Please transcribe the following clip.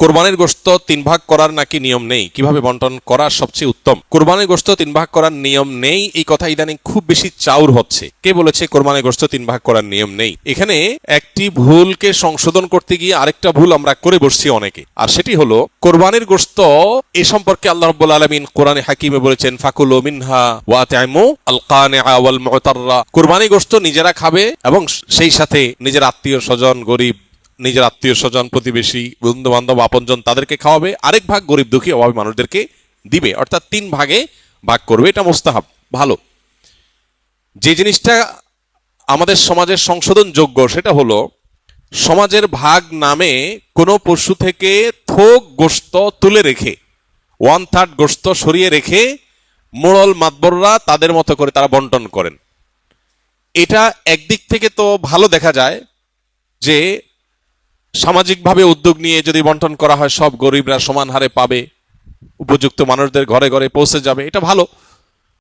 কোরবানির গোশত 3 ভাগ করার নাকি নিয়ম নেই, কিভাবে বন্টন করা সবচেয়ে উত্তম? কোরবানির গোশত 3 ভাগ করার নিয়ম নেই এই কথা ইদানিং খুব বেশি চাউর হচ্ছে। কে বলেছে কোরবানির গোশত 3 ভাগ করার নিয়ম নেই? এখানে একটি ভুলকে সংশোধন করতে গিয়ে আরেকটা ভুল আমরা করে বসছি অনেকে, আর সেটি হলো কোরবানির গোশত এ সম্পর্কে আল্লাহ রাব্বুল আলামিন কোরআনে হাকিমে বলেছেন ফাকুলু মিনহা ওয়া আতইমু আল কানিআ ওয়াল মুতাররা। কোরবানির গোশত নিজেরা খাবে এবং সেই সাথে নিজের আত্মীয় স্বজন, গরিব, নিজের আত্মীয় স্বজন, প্রতিবেশী, বন্ধু বান্ধব, আপনজন তাদেরকে খাওয়াবে, আরেক ভাগ গরিব দুঃখী অভাবী মানুষদেরকে দিবে, অর্থাৎ 3 ভাগে ভাগ করবে। এটা মুস্তাহাব, ভালো। যে জিনিসটা আমাদের সমাজের সংশোধন যোগ্য সেটা হলো সমাজের ভাগ নামে কোনো পশু থেকে থোক গোশত তুলে রেখে 1/3 গোশত সরিয়ে রেখে মোড়ল মাতবররা তাদের মতো করে তারা বন্টন করেন। এটা একদিক থেকে তো ভালো দেখা যায় যে সামাজিকভাবে উদ্যোগ নিয়ে যদি বন্টন করা হয় সব গরিবরা সমান হারে পাবে, উপযুক্ত মানুষদের ঘরে ঘরে পৌঁছে যাবে, এটা ভালো।